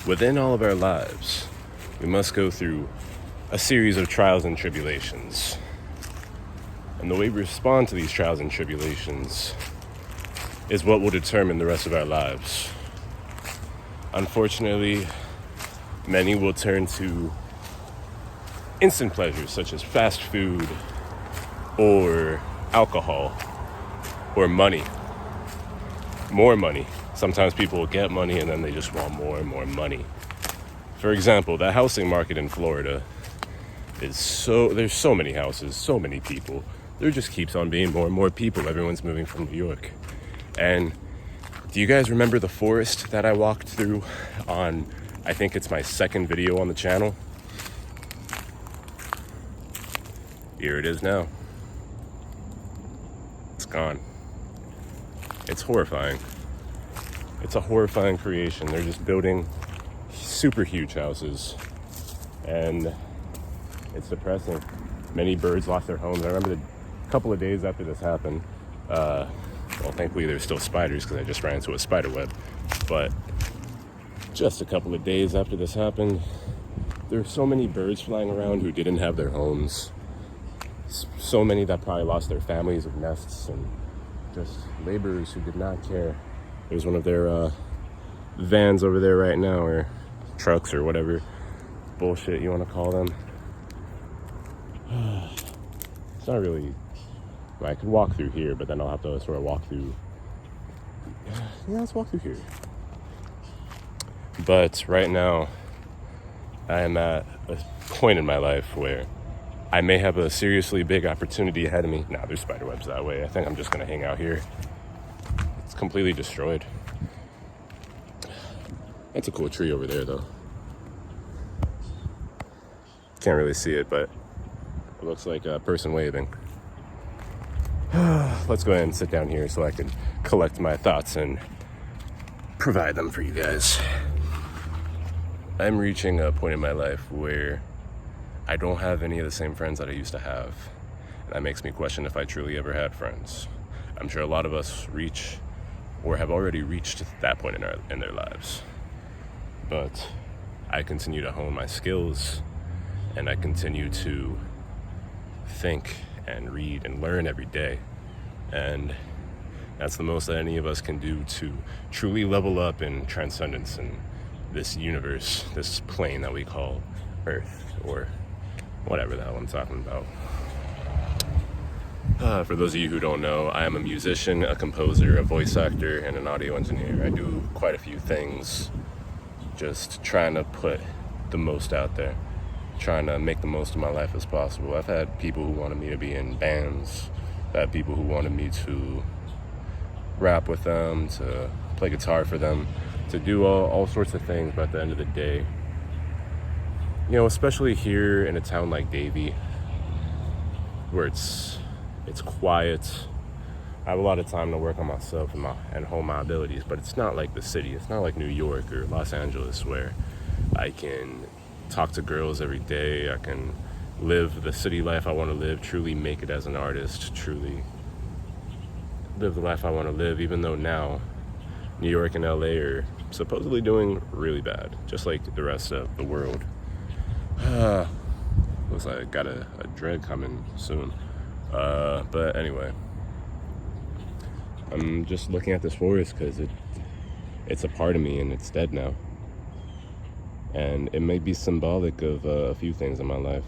Within all of our lives, we must go through a series of trials and tribulations. And the way we respond to these trials and tribulations is what will determine the rest of our lives. Unfortunately, many will turn to instant pleasures such as fast food or alcohol or money. More money. Sometimes people will get money and then they just want more and more money. For example, the housing market in Florida there's so many houses, so many people. There just keeps on being more and more people. Everyone's moving from New York. And do you guys remember the forest that I walked through on, I think it's my second video on the channel? Here it is now. It's gone. It's horrifying. It's a horrifying creation. They're just building super huge houses. And it's depressing. Many birds lost their homes. I remember a couple of days after this happened. Well, thankfully there's still spiders because I just ran into a spider web. But just a couple of days after this happened, there were so many birds flying around who didn't have their homes. So many that probably lost their families of nests, and just laborers who did not care. There's one of their vans over there right now, or trucks or whatever bullshit you want to call them. It's not really, I could walk through here, but then I'll have to sort of walk through, yeah, let's walk through here. But right now, I am at a point in my life where I may have a seriously big opportunity ahead of me. Nah, there's spider webs that way. I think I'm just gonna hang out here. It's completely destroyed. That's a cool tree over there though. Can't really see it, but it looks like a person waving. Let's go ahead and sit down here so I can collect my thoughts and provide them for you guys. I'm reaching a point in my life where I don't have any of the same friends that I used to have. And that makes me question if I truly ever had friends. I'm sure a lot of us reach or have already reached that point in their lives. But I continue to hone my skills, and I continue to think and read and learn every day. And that's the most that any of us can do to truly level up in transcendence in this universe, this plane that we call Earth, or whatever the hell I'm talking about. For those of you who don't know, I am a musician, a composer, a voice actor, and an audio engineer. I do quite a few things, just trying to put the most out there, trying to make the most of my life as possible. I've had people who wanted me to be in bands. I've had people who wanted me to rap with them, to play guitar for them, to do all sorts of things. But at the end of the day, you know, especially here in a town like Davie, where it's quiet, I have a lot of time to work on myself and hone my abilities. But it's not like the city. It's not like New York or Los Angeles, where I can talk to girls every day. I can live the city life I want to live, truly make it as an artist, truly live the life I want to live, even though now New York and LA are supposedly doing really bad, just like the rest of the world. Looks like I got a dread coming soon. But anyway, I'm just looking at this forest because it's a part of me and it's dead now. And it may be symbolic of a few things in my life.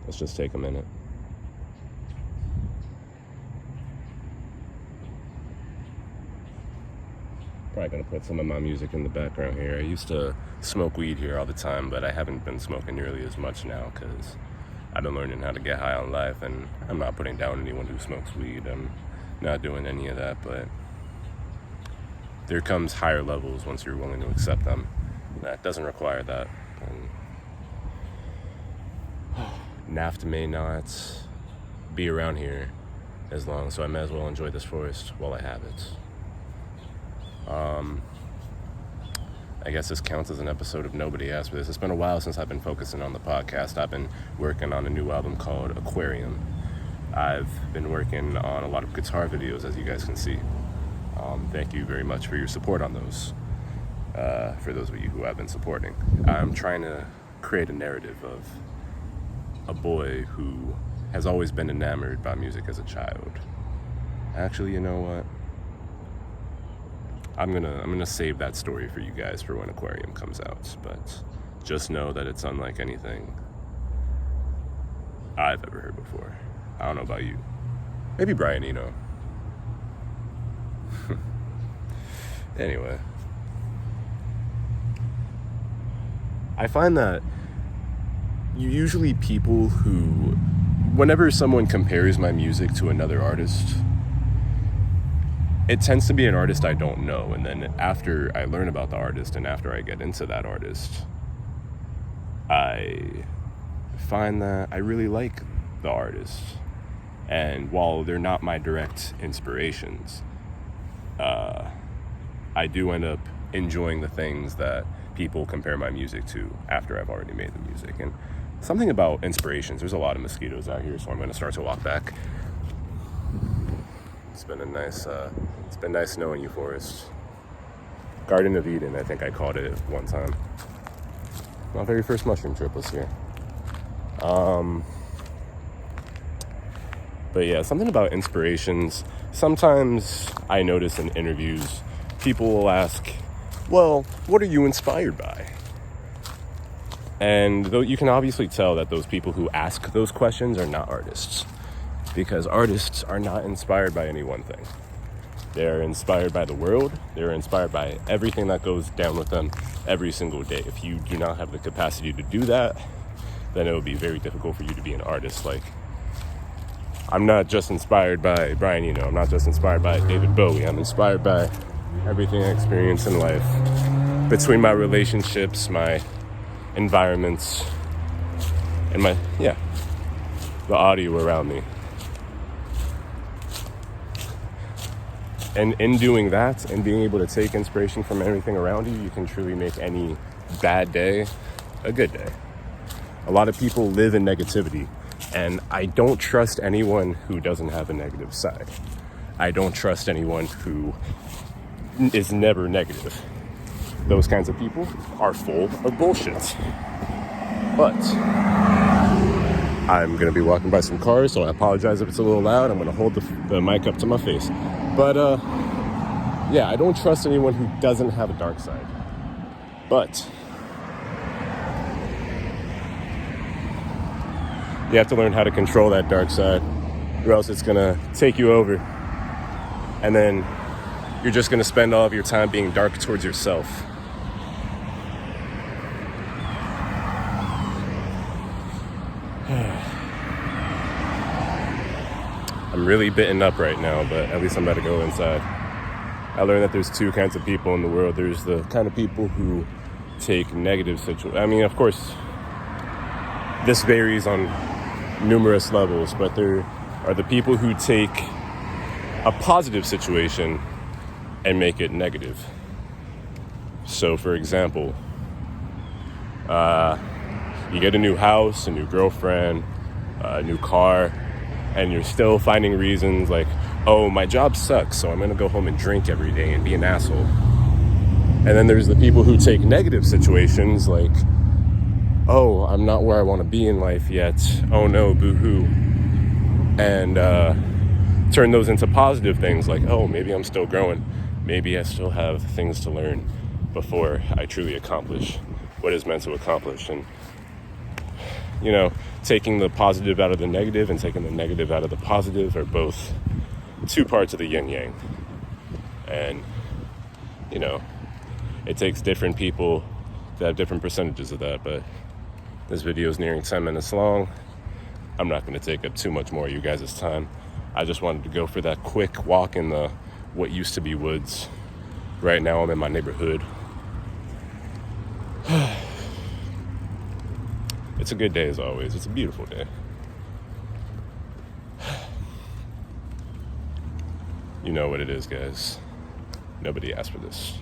Let's just take a minute. Probably gonna put some of my music in the background here. I used to smoke weed here all the time, but I haven't been smoking nearly as much now because I've been learning how to get high on life, and I'm not putting down anyone who smokes weed. I'm not doing any of that, but there comes higher levels once you're willing to accept them. That doesn't require that. And NAFTA may not be around here as long, so I may as well enjoy this forest while I have it. I guess this counts as an episode of Nobody Asked for This. It's been a while since I've been focusing on the podcast. I've been working on a new album called Aquarium. I've been working on a lot of guitar videos, as you guys can see. Thank you very much for your support on those. For those of you who have been supporting, I'm trying to create a narrative of a boy who has always been enamored by music as a child. Actually, you know what? I'm gonna save that story for you guys for when Aquarium comes out, but just know that it's unlike anything I've ever heard before. I don't know about you. Maybe Brian Eno. Anyway, I find that usually people who, whenever someone compares my music to another artist, it tends to be an artist I don't know. And then after I learn about the artist and after I get into that artist, I find that I really like the artist. And while they're not my direct inspirations, I do end up enjoying the things that people compare my music to after I've already made the music. And something about inspirations, there's a lot of mosquitoes out here, so I'm going to start to walk back. It's been nice knowing you, Forrest. Garden of Eden, I think I called it one time. My very first mushroom trip was here. But yeah, something about inspirations. Sometimes I notice in interviews, people will ask, well, what are you inspired by? And though you can obviously tell that those people who ask those questions are not artists, because artists are not inspired by any one thing. They're inspired by the world. They're inspired by everything that goes down with them every single day. If you do not have the capacity to do that, then it would be very difficult for you to be an artist. Like, I'm not just inspired by Brian Eno. I'm not just inspired by David Bowie. I'm inspired by everything I experience in life. Between my relationships, my environments, and the audio around me. And in doing that and being able to take inspiration from everything around you, you can truly make any bad day a good day. A lot of people live in negativity, and I don't trust anyone who doesn't have a negative side. I don't trust anyone who is never negative. Those kinds of people are full of bullshit. But I'm going to be walking by some cars, so I apologize if it's a little loud. I'm going to hold the mic up to my face. But, I don't trust anyone who doesn't have a dark side. But you have to learn how to control that dark side, or else it's going to take you over. And then you're just going to spend all of your time being dark towards yourself. I'm really bitten up right now, but at least I'm about to go inside. I learned that there's two kinds of people in the world. There's the kind of people who take negative situations. I mean, of course, this varies on numerous levels, but there are the people who take a positive situation and make it negative. So, for example, you get a new house, a new girlfriend, a new car, and you're still finding reasons like, oh, my job sucks, so I'm going to go home and drink every day and be an asshole. And then there's the people who take negative situations like, oh, I'm not where I want to be in life yet. Oh no, boo-hoo. And turn those into positive things like, oh, maybe I'm still growing. Maybe I still have things to learn before I truly accomplish what is meant to accomplish. And, taking the positive out of the negative and taking the negative out of the positive are both two parts of the yin-yang. And, it takes different people to have different percentages of that, but this video is nearing 10 minutes long. I'm not going to take up too much more of you guys' time. I just wanted to go for that quick walk in the what used to be woods. Right now I'm in my neighborhood. It's a good day as always. It's a beautiful day. You know what it is, guys. Nobody asked for this.